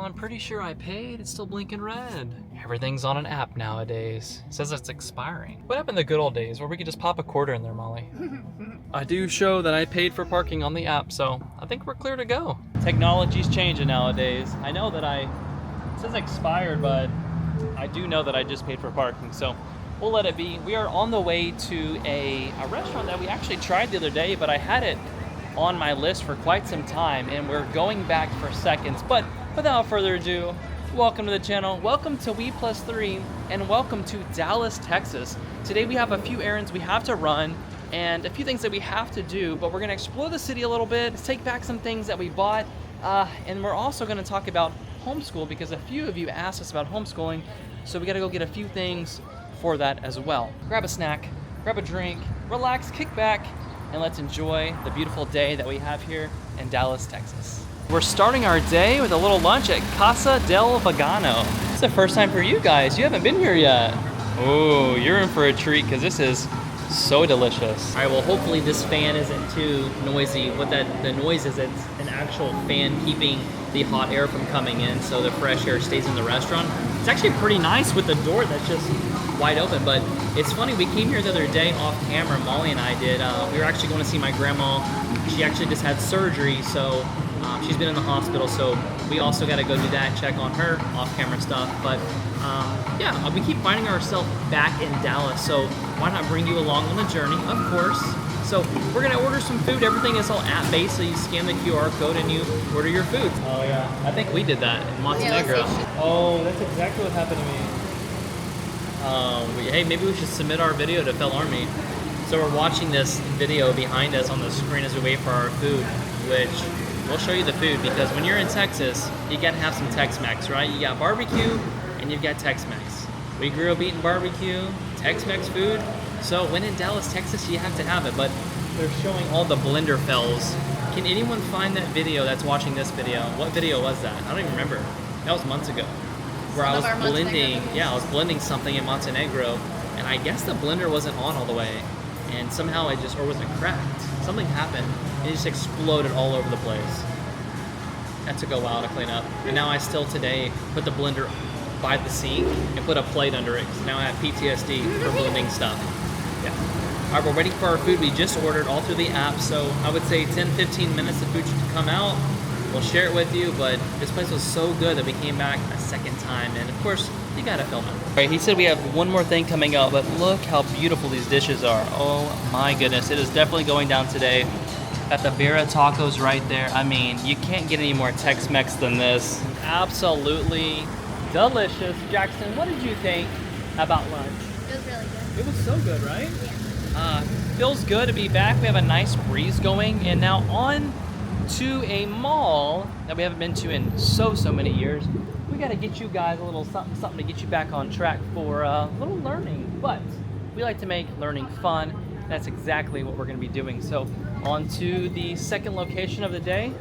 I'm pretty sure I paid. It's still blinking red. Everything's on an app nowadays. It says it's expiring. What happened in the good old days where we could just pop a quarter in there, Molly? I do show that I paid for parking on the app, so I think we're clear to go. Technology's changing nowadays. I know that it says expired, but I do know that I just paid for parking, so we'll let it be. We are on the way to a restaurant that we actually tried the other day, but I had it on my list for quite some time, and we're going back for seconds. But without further ado, welcome to the channel, welcome to We+3, and welcome to Dallas, Texas. Today we have a few errands we have to run and a few things that we have to do, but we're gonna explore the city a little bit, take back some things that we bought, and we're also gonna talk about homeschool because a few of you asked us about homeschooling, so we gotta go get a few things for that as well. Grab a snack, grab a drink, relax, kick back, and let's enjoy the beautiful day that we have here in Dallas, Texas. We're starting our day with a little lunch at Casa del Vegano. It's the first time for you guys. You haven't been here yet. Oh, you're in for a treat because this is so delicious. All right, well, hopefully this fan isn't too noisy. What the noise is, it's an actual fan keeping the hot air from coming in so the fresh air stays in the restaurant. It's actually pretty nice with the door that's just wide open, but it's funny, we came here the other day off camera, Molly and I did. We were actually going to see my grandma. She actually just had surgery, so she's been in the hospital, so we also got to go do that, check on her off-camera stuff. But yeah, we keep finding ourselves back in Dallas, so why not bring you along on the journey, of course. So we're gonna order some food. Everything is all app-based, so you scan the QR code and you order your food. Oh yeah, I think we did that in Montenegro. Oh, that's exactly what happened to me. Hey, maybe we should submit our video to Fel Army. So we're watching this video behind us on the screen as we wait for our food, which we'll show you the food because when you're in Texas, you gotta have some Tex-Mex, right? You got barbecue and you've got Tex-Mex. We grew up eating barbecue, Tex-Mex food, so when in Dallas, Texas, you have to have it, but they're showing all the blender fells. Can anyone find that video that's watching this video? What video was that? I don't even remember. That was months ago. Where I was blending, I was blending something in Montenegro, and I guess the blender wasn't on all the way, and somehow it just, or was it cracked? Something happened, and it just exploded all over the place. That took a while to clean up, and now I still today put the blender by the sink and put a plate under it, because now I have PTSD for blending stuff. Yeah. All right, we're waiting for our food. We just ordered all through the app, so I would say 10-15 minutes the food should come out. We'll share it with you, but this place was so good that we came back a second time, and of course, you gotta film it. All right, he said we have one more thing coming up, but look how beautiful these dishes are. Oh my goodness, it is definitely going down today. Got the Birria tacos right there. I mean, you can't get any more Tex-Mex than this. Absolutely delicious. Jackson, what did you think about lunch? It was really good. It was so good, right? Yeah. Feels good to be back. We have a nice breeze going, and now on to a mall that we haven't been to in so many years. We got to get you guys a little something to get you back on track for a little learning, but we like to make learning fun. That's exactly what we're going to be doing. So on to the second location of the day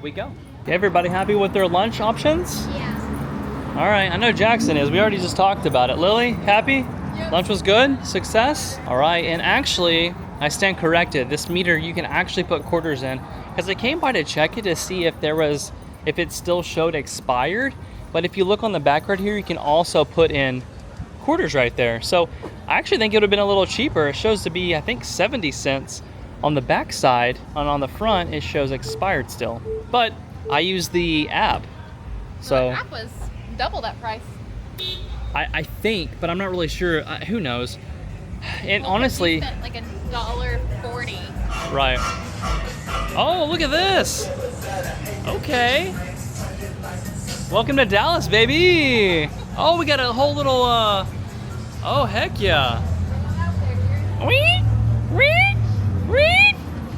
we go. Everybody happy with their lunch options? Yeah. All right, I know Jackson is. We already just talked about it. Lily, happy? Yep. Lunch was good? Success? All right, and actually, I stand corrected. This meter, you can actually put quarters in, because I came by to check it to see if it still showed expired. But if you look on the back right here, you can also put in quarters right there. So I actually think it would have been a little cheaper. It shows to be, I think, 70 cents on the back side, and on the front, it shows expired still. But I use the app. So the app was double that price. I think, but I'm not really sure. Who knows? And Well, honestly, you spent like $1.40. right. Oh, look at this. Okay. Welcome to Dallas, baby. Oh, we got a whole little, oh, heck yeah.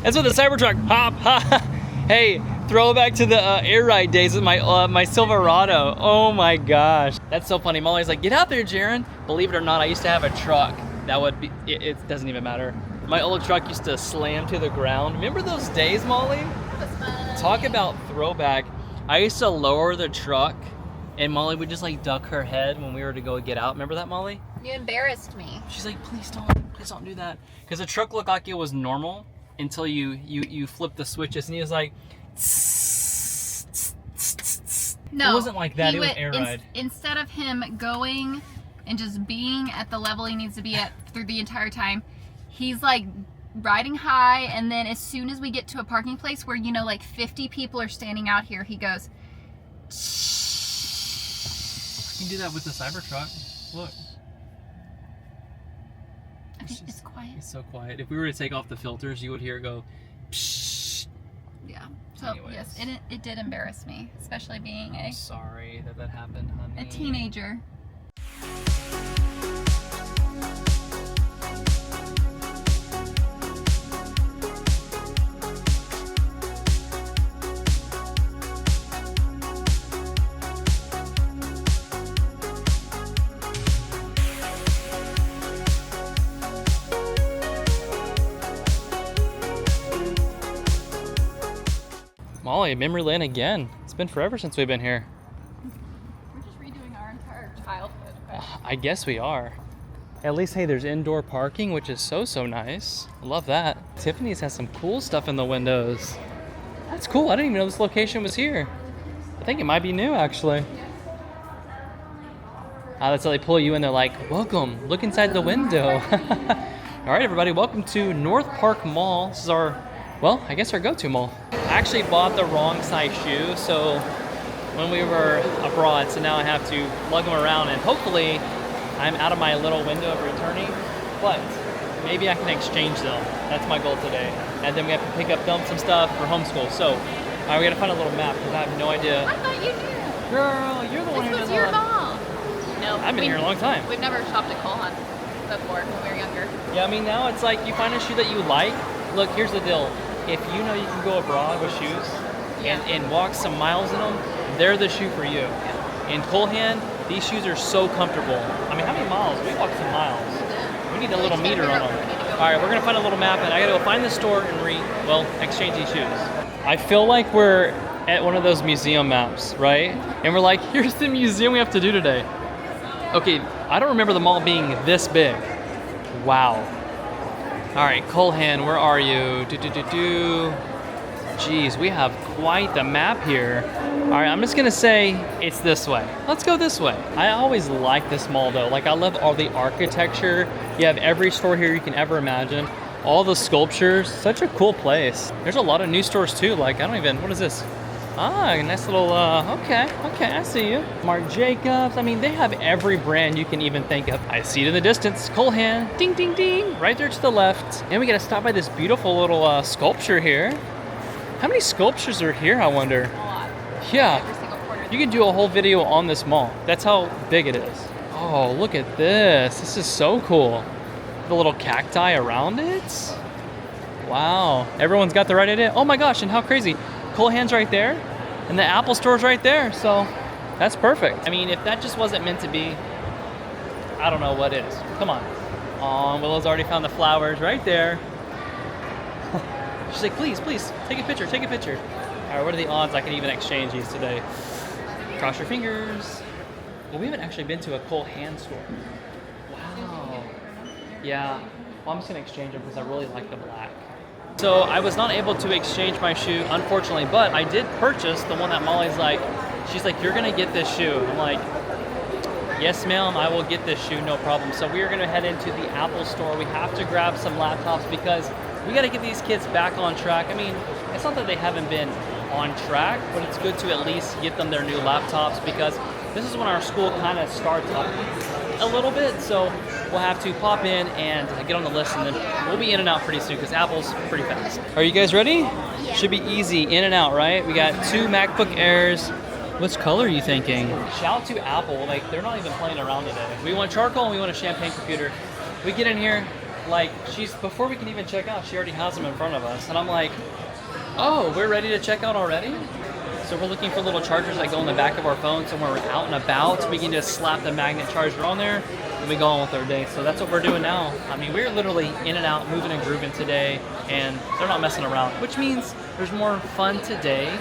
That's what the Cybertruck, hop, ha. Hey, throwback to the air ride days with my Silverado. Oh my gosh. That's so funny. Molly's like, get out there, Jaron. Believe it or not, I used to have a truck that would be, it doesn't even matter. My old truck used to slam to the ground. Remember those days, Molly? That was fun. Talk about throwback. I used to lower the truck and Molly would just like duck her head when we were to go get out. Remember that, Molly? You embarrassed me. She's like, please don't do that. Because the truck looked like it was normal until you flip the switches, and he was like, No, It wasn't like that. It was air ins- ride. Instead of him going and just being at the level he needs to be at through the entire time, he's like riding high, and then as soon as we get to a parking place where, you know, like 50 people are standing out here, he goes. You can do that with the Cybertruck. Look. Okay, it's quiet. It's so quiet. If we were to take off the filters, you would hear it go. Psh. Yeah. So Anyways. yes, it did embarrass me, especially being I'm sorry that happened, honey. a teenager. Molly, memory lane again. It's been forever since we've been here. We're just redoing our entire childhood. I guess we are. At least, hey, there's indoor parking, which is so nice. I love that. Tiffany's has some cool stuff in the windows. That's cool. I didn't even know this location was here. I think it might be new, actually. That's how they pull you in. They're like, welcome, look inside the window. All right, everybody, welcome to NorthPark Mall. This is our, well, I guess our go-to mall. I actually bought the wrong size shoe, so when we were abroad, so now I have to lug them around, and hopefully I'm out of my little window of returning, but maybe I can exchange them. That's my goal today. And then we have to pick up some stuff for homeschool. So we gotta find a little map because I have no idea. I thought you knew. Girl, you're the one who This was does your all that. mom. No, I've been here a long time. We've never shopped at Cole before when we were younger. Yeah, I mean, now it's like you find a shoe that you like. Look, here's the deal. If you know you can go abroad with shoes and walk some miles in them, they're the shoe for you. In Colehan, these shoes are so comfortable. I mean, how many miles? We walked some miles. We need a little meter on them. All right, we're gonna find a little map, and I gotta go find the store and exchange these shoes. I feel like we're at one of those museum maps, right? And we're like, here's the museum we have to do today. Okay, I don't remember the mall being this big. Wow. All right, Colehan, where are you? Geez, we have quite the map here. All right, I'm just gonna say it's this way. Let's go this way. I always like this mall though. Like, I love all the architecture. You have every store here you can ever imagine. All the sculptures, such a cool place. There's a lot of new stores too. Like, what is this? Ah, a nice little, okay, I see you. Marc Jacobs, I mean, they have every brand you can even think of. I see it in the distance, Colehan, ding, ding, ding, right there to the left. And we gotta stop by this beautiful little sculpture here. How many sculptures are here, I wonder? A lot. Yeah, Every single corner. you can do a whole video on this mall. That's how big it is. Oh, look at this. This is so cool. The little cacti around it. Wow, everyone's got the right idea. Oh my gosh, and how crazy. Colehan's right there, and the Apple Store's right there, so that's perfect. I mean, if that just wasn't meant to be, I don't know what is. Come on. Oh, Willow's already found the flowers right there. She's like, please, take a picture. All right, what are the odds I can even exchange these today? Cross your fingers. Well, we haven't actually been to a Colehan store. Wow. Yeah, well, I'm just gonna exchange them because I really like the black. So I was not able to exchange my shoe, unfortunately, but I did purchase the one that Molly's like, she's like, you're gonna get this shoe. I'm like, yes, ma'am, I will get this shoe, no problem. So we are gonna head into the Apple store. We have to grab some laptops because we gotta get these kids back on track. I mean, it's not that they haven't been on track, but it's good to at least get them their new laptops because this is when our school kind of starts up a little bit. So we'll have to pop in and get on the list, and then we'll be in and out pretty soon because Apple's pretty fast. Are you guys ready? Yeah. Should be easy, in and out, right? We got 2 MacBook Airs. Which color are you thinking? Shout out to Apple, like they're not even playing around today. We want charcoal and we want a champagne computer. We get in here, like before we can even check out, she already has them in front of us. And I'm like, oh, we're ready to check out already? So we're looking for little chargers that go in the back of our phone, so when we're out and about, we can just slap the magnet charger on there and we go on with our day. So that's what we're doing now. I mean, we're literally in and out, moving and grooving today, and they're not messing around, which means there's more fun today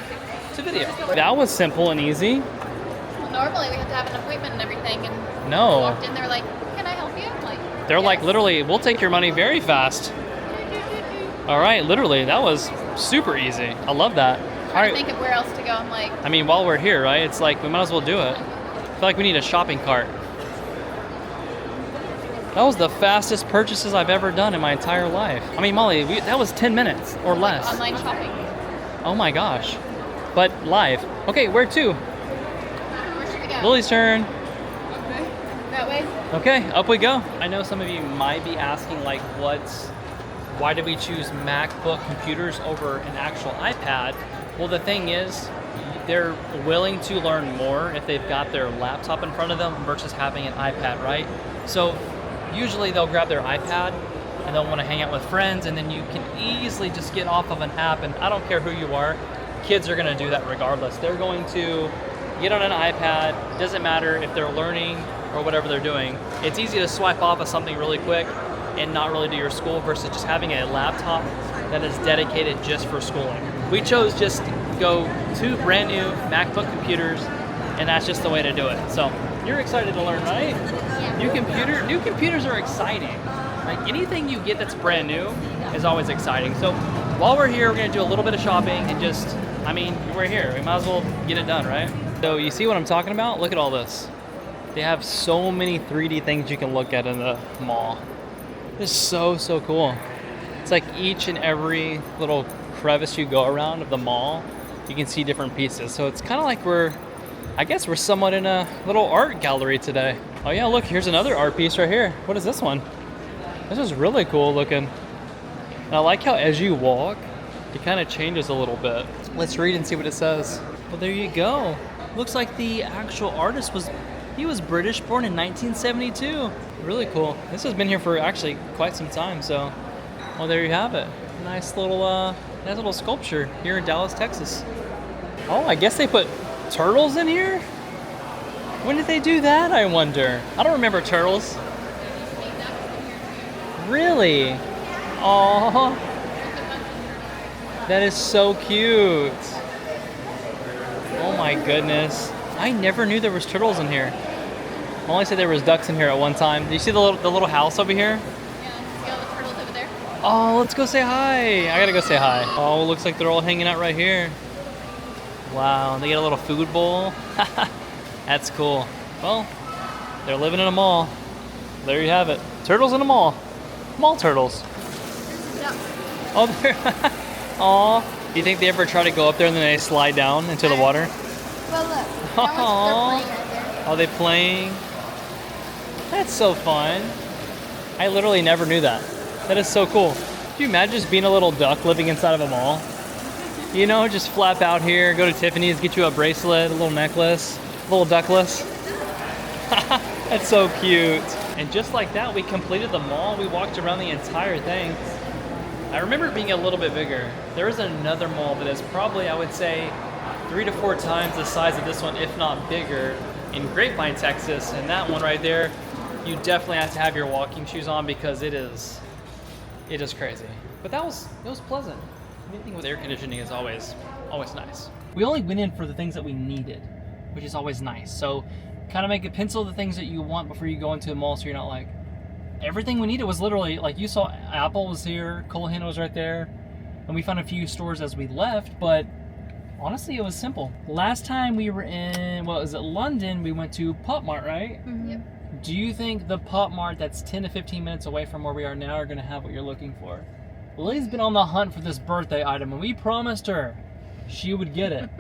to video. That was simple and easy. Well, normally we have to have an appointment and everything, and No. we walked in, they were like, can I help you? I'm like, They're like, yes. literally, we'll take your money very fast. All right, literally, that was super easy. I love that. trying to think of where else to go. I'm like, I mean, while we're here, right? It's like we might as well do it. I feel like we need a shopping cart. That was the fastest purchases I've ever done in my entire life. I mean, Molly, that was 10 minutes or less. online shopping. Oh my gosh. But live. Okay, where to? Where should we go? Lily's turn. Okay. That way? Okay, up we go. I know some of you might be asking, like, why did we choose MacBook computers over an actual iPad? Well, the thing is, they're willing to learn more if they've got their laptop in front of them versus having an iPad, right? So usually they'll grab their iPad and they'll want to hang out with friends, and then you can easily just get off of an app, and I don't care who you are, kids are going to do that regardless. They're going to get on an iPad. It doesn't matter if they're learning or whatever they're doing. It's easy to swipe off of something really quick and not really do your school versus just having a laptop that is dedicated just for schooling. We chose just go 2 brand new MacBook computers, and that's just the way to do it. So you're excited to learn, right? New computers are exciting. Like anything you get that's brand new is always exciting. So while we're here, we're gonna do a little bit of shopping and just, I mean, we're here. We might as well get it done, right? So you see what I'm talking about? Look at all this. They have so many 3D things you can look at in the mall. It's so cool. It's like each and every little crevice you go around of the mall, you can see different pieces. So it's kind of like I guess we're somewhat in a little art gallery today. Oh yeah, look, here's another art piece right here. What is this one? This is really cool looking. And I like how as you walk, it kind of changes a little bit. Let's read and see what it says. Well, there you go. Looks like the actual artist was British, born in 1972. Really cool. This has been here for actually quite some time, so, well, there you have it. Nice little sculpture here in Dallas, Texas. Oh, I guess they put turtles in here? When did they do that, I wonder? I don't remember turtles. Really? Aww. That is so cute. Oh my goodness. I never knew there was turtles in here. Molly said there was ducks in here at one time. Do you see the little house over here? Yeah, see all the turtles over there? Oh, let's go say hi. I gotta go say hi. Oh, looks like they're all hanging out right here. Wow, and they get a little food bowl. That's cool. Well, they're living in a mall. There you have it. Turtles in a mall. Mall turtles. Yep. Oh, they're... Aw. Do you think they ever try to go up there and then they slide down into the water? Well, look. Aww. Are they playing? That's so fun. I literally never knew that. That is so cool. Can you imagine just being a little duck living inside of a mall? You know, just flap out here, go to Tiffany's, get you a bracelet, a little necklace, a little duckless. That's so cute. And just like that, we completed the mall. We walked around the entire thing. I remember it being a little bit bigger. There is another mall that is probably, I would say, 3 to 4 times the size of this one, if not bigger, in Grapevine, Texas. And that one right there, you definitely have to have your walking shoes on because it is crazy. But it was pleasant. Anything with air conditioning is always nice. We only went in for the things that we needed, which is always nice. So kind of make a pencil the things that you want before you go into a mall, so you're not like, everything we needed was literally, like you saw, Apple was here, Cole was right there, and we found a few stores as we left, but honestly, it was simple. Last time we were in, London, we went to Pop Mart, right? Mm-hmm. Yep. Do you think the Pop Mart that's 10 to 15 minutes away from where we are now are going to have what you're looking for? Lily's been on the hunt for this birthday item, and we promised her she would get it.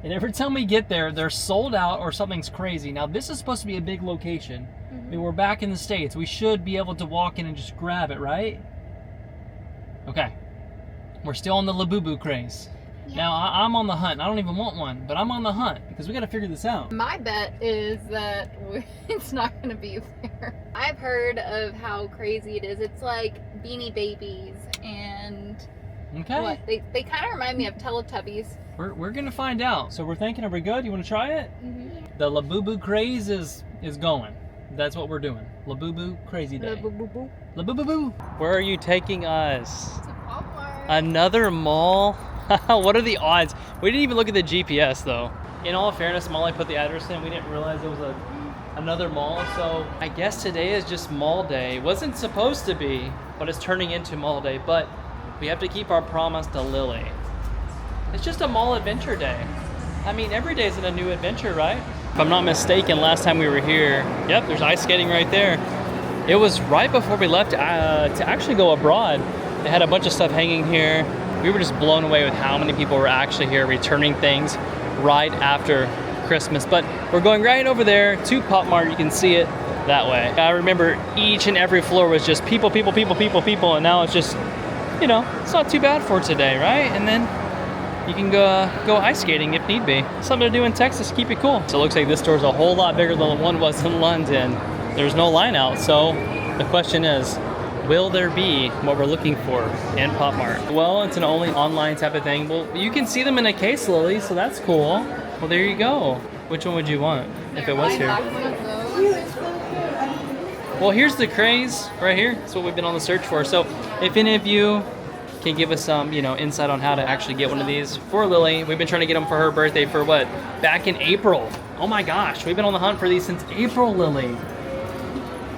And every time we get there, they're sold out or something's crazy. Now, this is supposed to be a big location. Mm-hmm. I mean, we're back in the States. We should be able to walk in and just grab it, right? Okay. We're still on the Labubu craze. Yeah. Now, I'm on the hunt. I don't even want one, but I'm on the hunt because we got to figure this out. My bet is that it's not going to be there. I've heard of how crazy it is. It's like Beanie Babies and what? They kind of remind me of Teletubbies. We're going to find out. So we're thinking, are we good? You want to try it? Mm-hmm. The Labubu craze is going. That's what we're doing. Labubu crazy day. Labubu. Labubu. Where are you taking us? To Walmart. Another mall? What are the odds? We didn't even look at the GPS though. In all fairness, Molly put the address in. We didn't realize it was another mall. So I guess today is just mall day. It wasn't supposed to be, but it's turning into mall day. But we have to keep our promise to Lily. It's just a mall adventure day. I mean, every day is a new adventure, right? If I'm not mistaken, last time we were here, yep, there's ice skating right there. It was right before we left to actually go abroad. They had a bunch of stuff hanging here. We were just blown away with how many people were actually here returning things right after Christmas. But we're going right over there to Pop Mart. You can see it that way. I remember each and every floor was just people, people, people, people, people, and now it's just, you know, it's not too bad for today, right? And then you can go ice skating if need be. Something to do in Texas, keep it cool. So it looks like this store is a whole lot bigger than the one was in London. There's no line out, so the question is, will there be what we're looking for in Pop Mart? Well, it's an only online type of thing. Well, you can see them in a case, Lily, so that's cool. Well, there you go. Which one would you want if it was here? Well, here's the craze right here. That's what we've been on the search for. So if any of you can give us some, you know, insight on how to actually get one of these for Lily. We've been trying to get them for her birthday for what? Back in April. Oh my gosh, we've been on the hunt for these since April, Lily.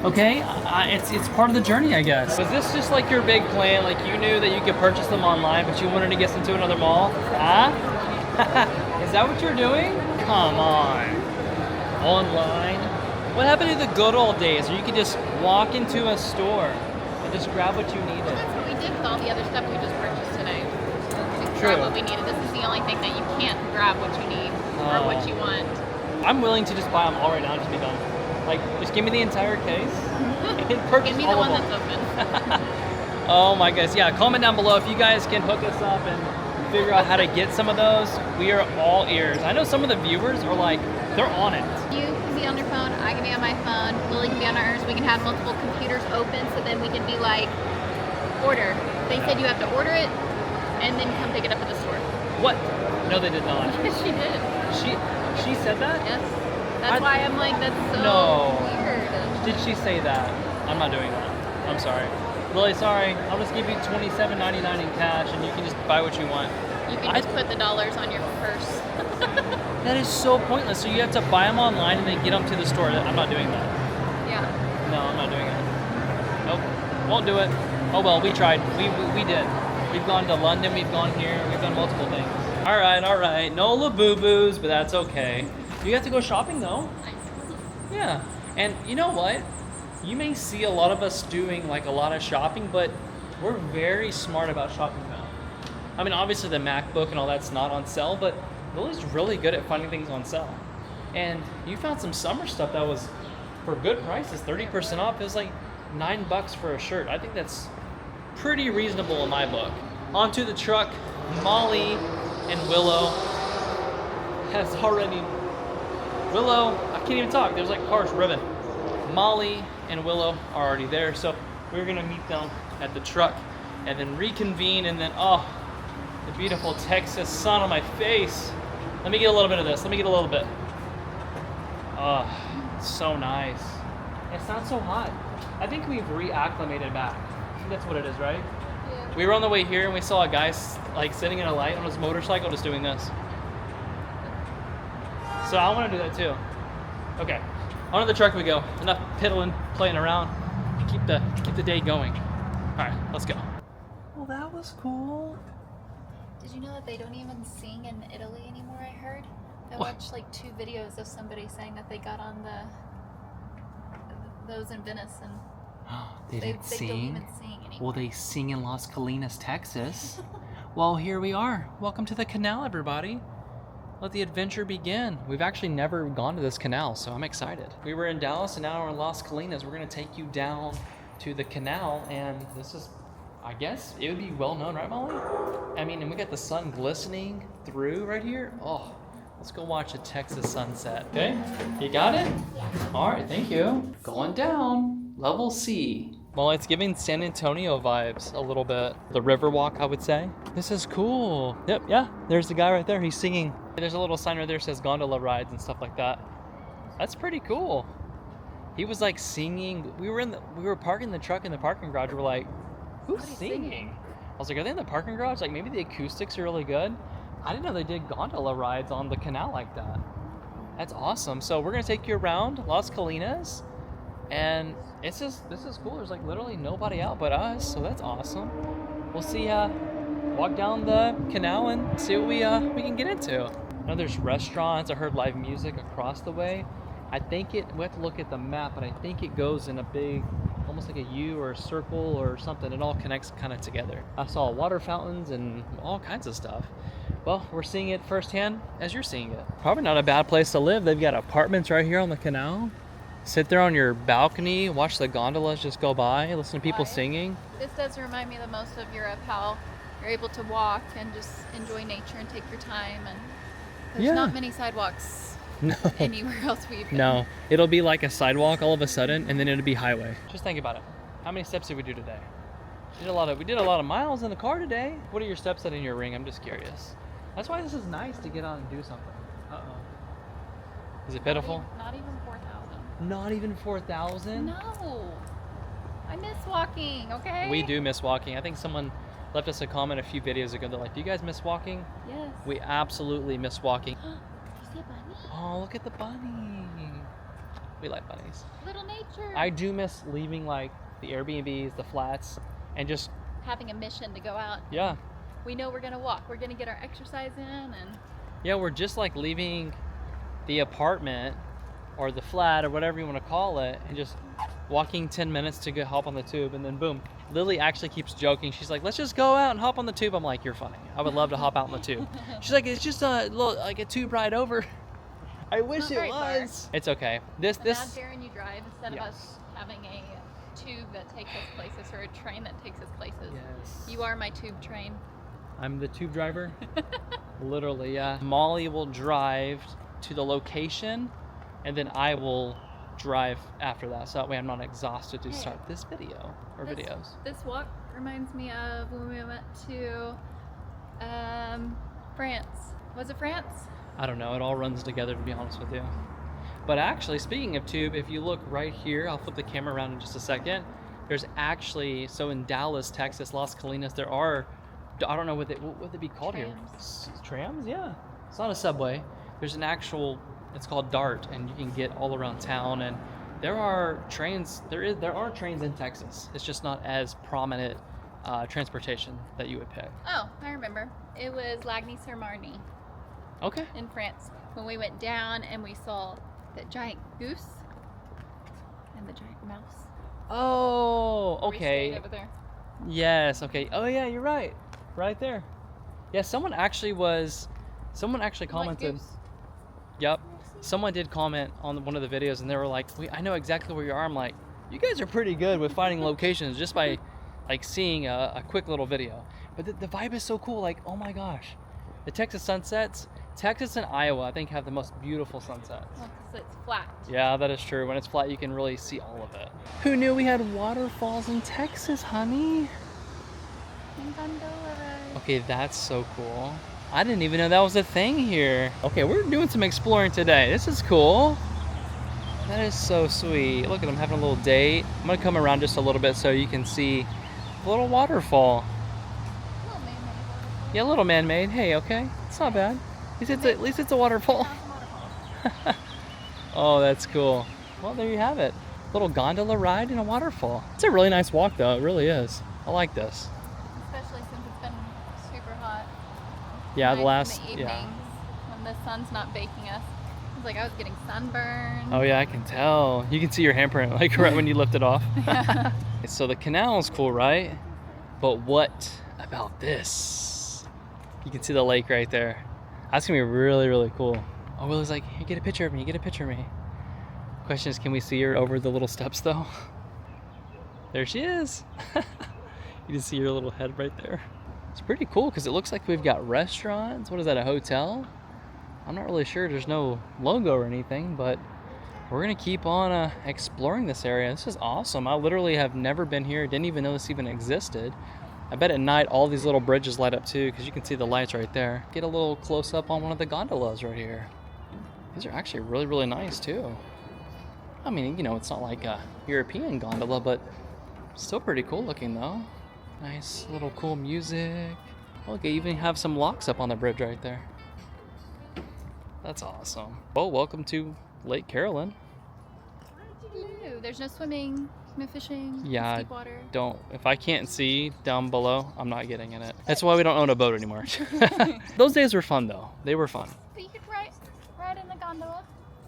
Okay, it's part of the journey, I guess. Was this just like your big plan? Like you knew that you could purchase them online, but you wanted to get them to another mall? Huh? Is that what you're doing? Come on. Online? What happened to the good old days where you could just walk into a store and just grab what you needed? That's what we did with all the other stuff we just purchased today. We True. grab what we needed. This is the only thing that you can't grab what you need or what you want. I'm willing to just buy them all right now and just be done. Like, just give me the entire case and purchase Give me the all one of that's them. open. Oh my goodness. Yeah, comment down below if you guys can hook us up and figure out how to get some of those. We are all ears. I know some of the viewers are like, they're on it. You can be on your phone, I can be on my phone, Lily can be on hers. We can have multiple computers open so then we can be like, order. They said you have to order it and then come pick it up at the store. What? No, they did not. Yes, she did. She said that? Yes. That's why I'm like, that's so No. weird. Did she say that? I'm not doing that. I'm sorry. Lily, sorry. I'll just give you $27.99 in cash and you can just buy what you want. You can just put the dollars on your purse. That is so pointless. So you have to buy them online and then get them to the store. I'm not doing that. Yeah. No, I'm not doing it. Nope. Won't do it. Oh well, we tried. We did. We've gone to London, we've gone here, we've done multiple things. All right. No Labubus, but that's okay. You have to go shopping though. Yeah. And you know what? You may see a lot of us doing like a lot of shopping, but we're very smart about shopping now. I mean, obviously the MacBook and all that's not on sale, but Lily's really good at finding things on sale. And you found some summer stuff that was for good prices, 30% off. It was like $9 for a shirt. I think that's pretty reasonable in my book. Onto the truck, Molly and Willow has already... Willow, I can't even talk. There's like cars ribbon. Molly and Willow are already there, so we're gonna meet them at the truck and then reconvene, and then, oh, the beautiful Texas sun on my face. Let me get a little bit of this. Let me get a little bit. Oh, so nice. It's not so hot. I think we've reacclimated back. I think that's what it is, right? Yeah. We were on the way here and we saw a guy like sitting in a light on his motorcycle just doing this. So I want to do that too. Okay, onto the truck we go. Enough piddling, playing around. Keep the day going. All right, let's go. Well, that was cool. Did you know that they don't even sing in Italy anymore, I heard? I What? watched like 2 videos of somebody saying that they got on those in Venice and They they didn't don't sing. even sing anymore. Well, they sing in Las Colinas, Texas. Well, here we are. Welcome to the canal, everybody. Let the adventure begin. We've actually never gone to this canal, so I'm excited. We were in Dallas and now we're in Las Colinas. We're gonna take you down to the canal, and this is, I guess, it would be well known, right, Molly? I mean, and we got the sun glistening through right here. Oh, let's go watch a Texas sunset. Okay, you got it? All right, thank you. Going down, level C. Well, it's giving San Antonio vibes a little bit. The river walk, I would say. This is cool. Yep, yeah, there's the guy right there. He's singing. There's a little sign right there that says gondola rides and stuff like that. That's pretty cool. He was like singing. We were parking the truck in the parking garage. We're like, who's singing? I was like, are they in the parking garage? Like, maybe the acoustics are really good. I didn't know they did gondola rides on the canal like that. That's awesome. So we're gonna take you around Las Colinas, and this is cool. There's like literally nobody out but us, so that's awesome. We'll see what walk down the canal and see what we can get into. I know there's restaurants. I heard live music across the way. I think we have to look at the map, but I think it goes in a big, almost like a U or a circle or something. It all connects kind of together. I saw water fountains and all kinds of stuff. Well, we're seeing it firsthand as you're seeing it. Probably not a bad place to live. They've got apartments right here on the canal. Sit there on your balcony, watch the gondolas just go by, listen to people singing. This does remind me the most of Europe, how you're able to walk and just enjoy nature and take your time. And there's not many sidewalks anywhere else we've been. No, it'll be like a sidewalk all of a sudden, and then it'll be highway. Just think about it. How many steps did we do today? We did a lot of miles in the car today. What are your steps at in your ring? I'm just curious. That's why this is nice to get on and do something. Uh-oh. Is it pitiful? Not even 4,000. Not even 4,000? No. I miss walking, okay? We do miss walking. I think someone left us a comment a few videos ago. They're like, do you guys miss walking? Yes. We absolutely miss walking. Did you see a bunny? Oh, look at the bunny. We like bunnies. Little nature. I do miss leaving like the Airbnbs, the flats, and just having a mission to go out. Yeah. We know we're gonna walk. We're gonna get our exercise in, and yeah, we're just like leaving the apartment or the flat or whatever you want to call it, and just walking 10 minutes to go hop on the tube, and then boom. Lily actually keeps joking. She's like, let's just go out and hop on the tube. I'm like, you're funny. I would love to hop out on the tube. She's like, it's just a little, like a tube ride over. I wish it was. It's okay. This. Now, Darren, you drive instead of us having a tube that takes us places or a train that takes us places. Yes. You are my tube train. I'm the tube driver. Literally, yeah. Molly will drive to the location, and then I will drive after that, so that way I'm not exhausted to start this video or videos. This walk reminds me of when we went to France. Was it France? I don't know. It all runs together, to be honest with you. But actually, speaking of tube, if you look right here, I'll flip the camera around in just a second. There's actually, so in Dallas, Texas, Las Colinas, there are, I don't know what would they be called here? Trams? Yeah. It's not a subway. There's an actual, it's called DART, and you can get all around town. And there are trains. There are trains in Texas. It's just not as prominent transportation that you would pick. Oh, I remember. It was Lagny-sur-Marne. Okay. In France, when we went down and we saw the giant goose and the giant mouse. Oh, okay. We stayed over there. Yes. Okay. Oh yeah, you're right. Right there. Yeah. Someone actually commented. Like Yep. Someone did comment on one of the videos, and they were like, I know exactly where you are. I'm like, you guys are pretty good with finding locations just by like seeing a quick little video. But the vibe is so cool. Like, oh my gosh, the Texas sunsets. Texas and Iowa, I think, have the most beautiful sunsets. Well, 'cause it's flat. Yeah, that is true. When it's flat, you can really see all of it. Who knew we had waterfalls in Texas, honey? And gondola ride. Okay, that's so cool. I didn't even know that was a thing here. Okay, we're doing some exploring today. This is cool. That is so sweet. Look at them having a little date. I'm gonna come around just a little bit so you can see a little waterfall. Little man-made waterfall. Yeah, a little man-made. Hey, okay, it's not bad. At least it's a waterfall. Oh, that's cool. Well, there you have it. Little gondola ride in a waterfall. It's a really nice walk, though. It really is. I like this. Especially since it's been super hot. Yeah, Nice in the evenings when the sun's not baking us. It's like I was getting sunburned. Oh yeah, I can tell. You can see your handprint like right when you lift it off. So the canal is cool, right? But what about this? You can see the lake right there. That's gonna be really, really cool. Oh, Willie's like, hey, get a picture of me, get a picture of me. Question is, can we see her over the little steps though? There she is. You can see her little head right there. It's pretty cool because it looks like we've got restaurants. What is that, a hotel? I'm not really sure. There's no logo or anything, but we're gonna keep on exploring this area. This is awesome. I literally have never been here. Didn't even know this even existed. I bet at night all these little bridges light up too, because you can see the lights right there. Get a little close up on one of the gondolas right here. These are actually really, really nice too. I mean, you know, it's not like a European gondola, but still pretty cool looking though. Nice little cool music. Look, they even have some locks up on the bridge right there. That's awesome. Oh, welcome to Lake Carolyn. Hello. There's no swimming No fishing. Yeah, Deep water. don't. If I can't see down below, I'm not getting in it. That's why we don't own a boat anymore. Those days were fun though. They were fun. But you could ride in the gondola.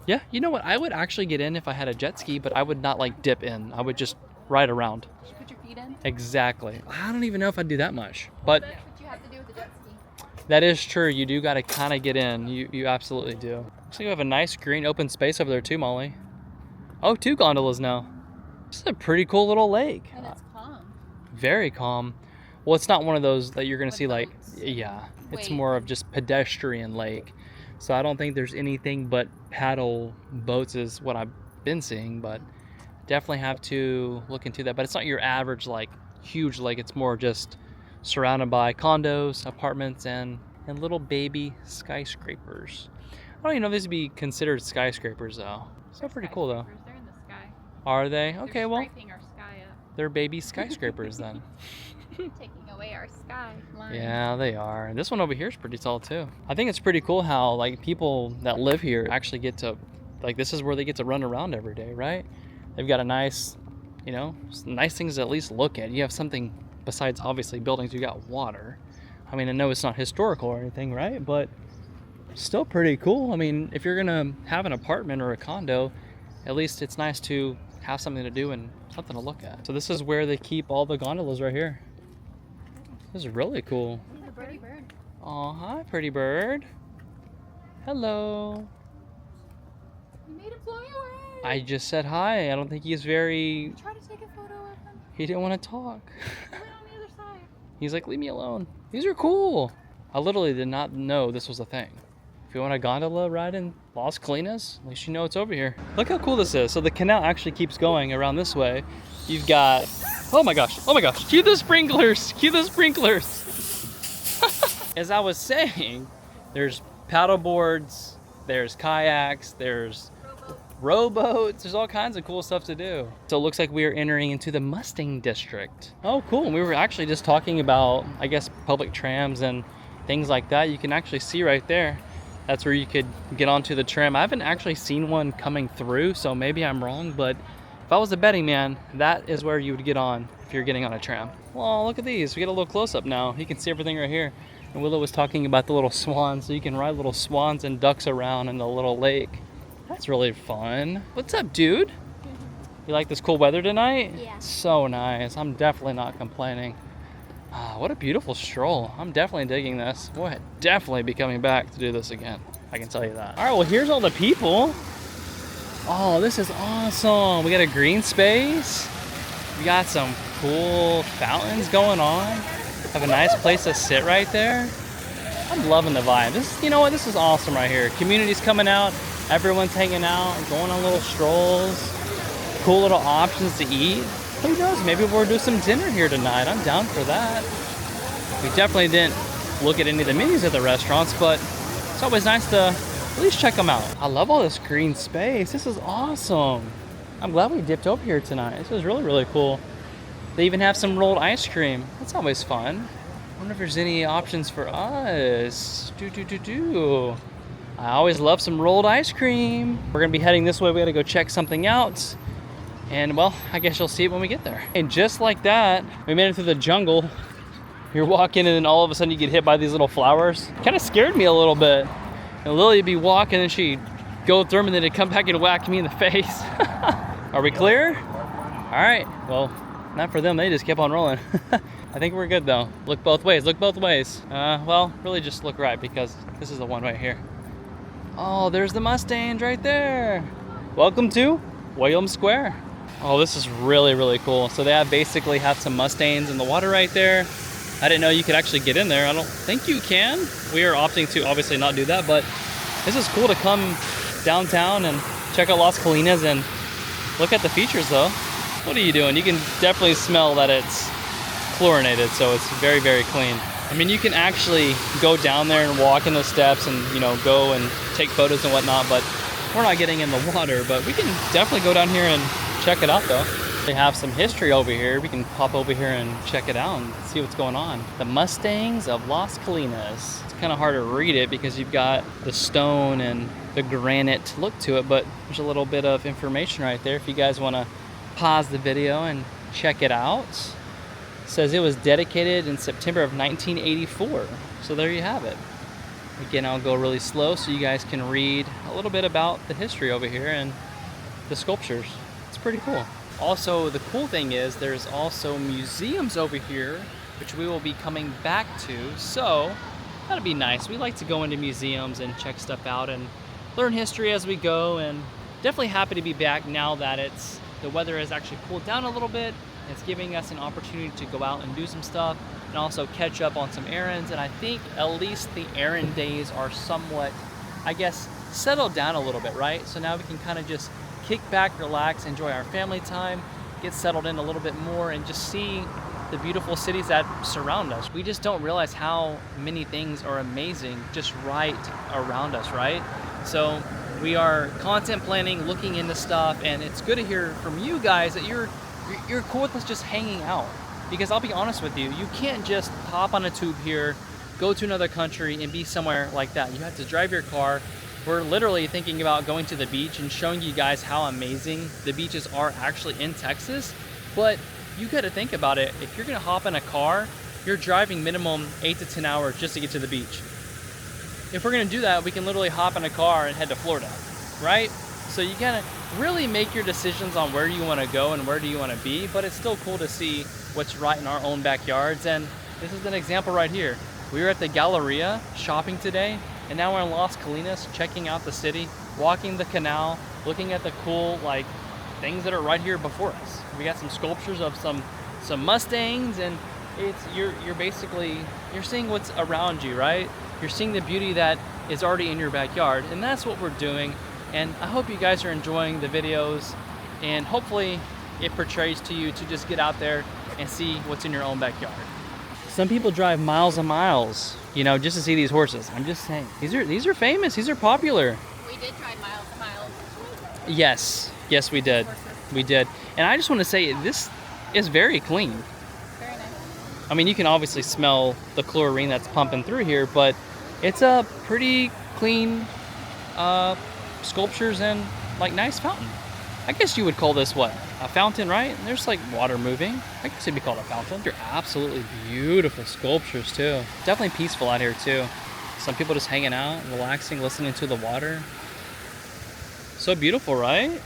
Yeah, you know what? I would actually get in if I had a jet ski, but I would not like dip in. I would just ride around. Just put your feet in. Exactly. I don't even know if I'd do that much, but That's what you have to do with the jet ski. that is true. You do got to kind of get in. You absolutely do. Looks like you have a nice green open space over there too, Molly. Oh, 2 gondolas now. This is a pretty cool little lake. And it's calm. Very calm. Well, it's not one of those that you're gonna With see like, boats. yeah. It's Wait. more of just pedestrian lake. So I don't think there's anything but paddle boats is what I've been seeing, but definitely have to look into that. But it's not your average like huge lake. It's more just surrounded by condos, apartments, and little baby skyscrapers. I don't even know if these would be considered skyscrapers though. So pretty cool though. Skyscrapers, they're in the sky. Are they? Okay, They're well, scraping our sky up. they're baby skyscrapers then. Taking away our sky line. Yeah, they are. And this one over here is pretty tall too. I think it's pretty cool how like people that live here actually get to, like this is where they get to run around every day, right? They've got a nice, you know, nice things to at least look at. You have something besides obviously buildings. You got water. I mean, I know it's not historical or anything, right? But still pretty cool. I mean, if you're gonna have an apartment or a condo, at least it's nice to have something to do and something to look at. So this is where they keep all the gondolas right here. This is really cool. He's a pretty bird. Oh, hi, pretty bird. Hello. You made him fly away. I just said hi. I don't think he's very... Try to take a photo of him. He didn't want to talk. He went on the other side. He's like, leave me alone. These are cool. I literally did not know this was a thing. If you want a gondola ride in Las Colinas, at least you know it's over here. Look how cool this is. So the canal actually keeps going around this way. You've got... Oh my gosh, cue the sprinklers, cue the sprinklers. As I was saying, there's paddle boards, there's kayaks, there's rowboats, there's all kinds of cool stuff to do. So it looks like we are entering into the Mustang district. Oh cool, and we were actually just talking about, I guess, public trams and things like that. You can actually see right there, that's where you could get onto the tram. I haven't actually seen one coming through, so maybe I'm wrong, but if I was a betting man, that is where you would get on if you're getting on a tram. Well, look at these. We get a little close up now. You can see everything right here. And Willow was talking about the little swans, so you can ride little swans and ducks around in the little lake. That's really fun. What's up, dude? You like this cool weather tonight? Yeah. So nice. I'm definitely not complaining. What a beautiful stroll. I'm definitely digging this. We'll definitely be coming back to do this again. I can tell you that. All right, well, here's all the people. Oh, this is awesome. We got a green space. We got some cool fountains going on. Have a nice place to sit right there. I'm loving the vibe. This, you know what? This is awesome right here. Community's coming out. Everyone's hanging out, going on little strolls. Cool little options to eat. Who knows? Maybe we'll do some dinner here tonight. I'm down for that. We definitely didn't look at any of the menus at the restaurants, but it's always nice to at least check them out. I love all this green space. This is awesome. I'm glad we dipped over here tonight. This is really, really cool. They even have some rolled ice cream. That's always fun. I wonder if there's any options for us. I always love some rolled ice cream. We're gonna be heading this way. We gotta go check something out. And well, I guess you'll see it when we get there. And just like that, we made it through the jungle. You're walking and then all of a sudden you get hit by these little flowers. Kind of scared me a little bit. And Lily would be walking and she'd go through them and then it'd come back and whack me in the face. Are we clear? All right, well, not for them, they just kept on rolling. I think we're good though. Look both ways, look both ways. Well, really just look right because this is the one right here. Oh, there's the Mustangs right there. Welcome to Williams Square. Oh, this is really, really cool. So they basically have some Mustangs in the water right there. I didn't know you could actually get in there. I don't think you can. We are opting to obviously not do that, but this is cool to come downtown and check out Las Colinas and look at the features though. What are you doing? You can definitely smell that it's chlorinated, so it's very, very clean. I mean, you can actually go down there and walk in the steps and, you know, go and take photos and whatnot, but we're not getting in the water, but we can definitely go down here and check it out though. They have some history over here. We can pop over here and check it out and see what's going on. The Mustangs of Las Colinas. It's kind of hard to read it because you've got the stone and the granite look to it, but there's a little bit of information right there if you guys want to pause the video and check it out. It says it was dedicated in September of 1984. So there you have it. Again, I'll go really slow so you guys can read a little bit about the history over here and the sculptures. It's pretty cool. Also, the cool thing is there's also museums over here, which we will be coming back to. So that'll be nice. We like to go into museums and check stuff out and learn history as we go. And definitely happy to be back now that the weather has actually cooled down a little bit. It's giving us an opportunity to go out and do some stuff and also catch up on some errands. And I think at least the errand days are somewhat, I guess, settled down a little bit, right? So now we can kind of just kick back, relax, enjoy our family time, get settled in a little bit more, and just see the beautiful cities that surround us. We just don't realize how many things are amazing just right around us, right? So we are content planning, looking into stuff, and it's good to hear from you guys that you're cool with us just hanging out. Because I'll be honest with you, you can't just hop on a tube here, go to another country, and be somewhere like that. You have to drive your car. We're literally thinking about going to the beach and showing you guys how amazing the beaches are actually in Texas. But you got to think about it. If you're going to hop in a car, you're driving minimum 8 to 10 hours just to get to the beach. If we're going to do that, we can literally hop in a car and head to Florida, right? So you gotta really make your decisions on where you want to go and where do you want to be, but it's still cool to see what's right in our own backyards. And this is an example right here. We were at the Galleria shopping today, and now we're in Las Colinas checking out the city, walking the canal, looking at the cool like things that are right here before us. We got some sculptures of some Mustangs, and you're basically seeing what's around you, right? You're seeing the beauty that is already in your backyard, and that's what we're doing. And I hope you guys are enjoying the videos, and hopefully it portrays to you to just get out there and see what's in your own backyard. Some people drive miles and miles, you know, just to see these horses. I'm just saying, these are famous, these are popular. We did drive miles and miles. Yes, we did. We did. And I just want to say, this is very clean. Very nice. I mean, you can obviously smell the chlorine that's pumping through here, but it's a pretty clean sculptures and like nice fountain. I guess you would call this what? A fountain, right? And there's like water moving. I guess it'd be called a fountain. They're absolutely beautiful sculptures too. Definitely peaceful out here too. Some people just hanging out, relaxing, listening to the water. So beautiful, right?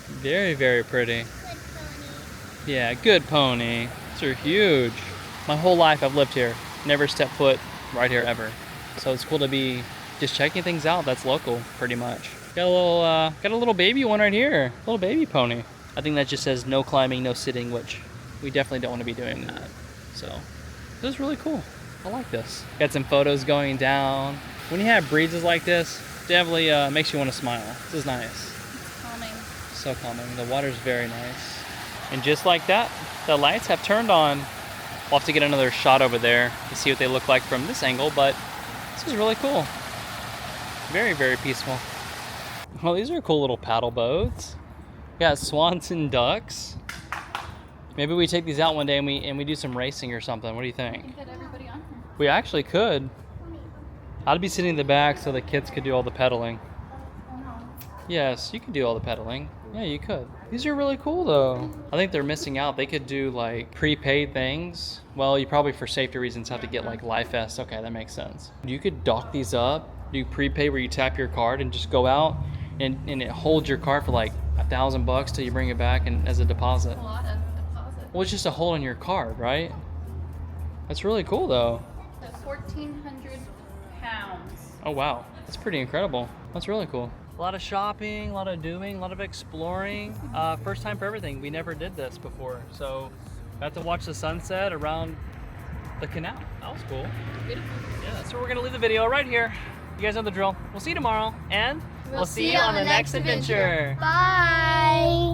Very, very pretty. Good pony. Yeah, good pony. These are huge. My whole life I've lived here. Never stepped foot right here ever. So it's cool to be just checking things out that's local pretty much. Got a little baby one right here. Little baby pony. I think that just says no climbing, no sitting, which we definitely don't want to be doing that. So this is really cool. I like this. Got some photos going down. When you have breezes like this, definitely makes you want to smile. This is nice. It's calming. So calming. The water's very nice. And just like that, the lights have turned on. We'll have to get another shot over there to see what they look like from this angle, but this is really cool. Very, very peaceful. Well, these are cool little paddle boats. Got swans and ducks. Maybe we take these out one day and we do some racing or something. What do you I think? think that everybody on here. We actually could. I'd be sitting in the back so the kids could do all the pedaling. Yes, you could do all the pedaling. Yeah, you could. These are really cool though. I think they're missing out. They could do like prepaid things. Well, you probably for safety reasons have to get like life vests. Okay, that makes sense. You could dock these up, do prepaid where you tap your card and just go out and it holds your card for like $1,000 till you bring it back and as a deposit. That's a lot of deposit. Well, it's just a hold on your card, right? That's really cool though. So 1,400 pounds. Oh wow, that's pretty incredible. That's really cool. A lot of shopping, a lot of doing, a lot of exploring. First time for everything. We never did this before, so got to watch the sunset around the canal. That was cool. Beautiful. Yeah, so we're gonna leave the video right here. You guys know the drill. We'll see you tomorrow, and we'll see you on the next adventure. Bye.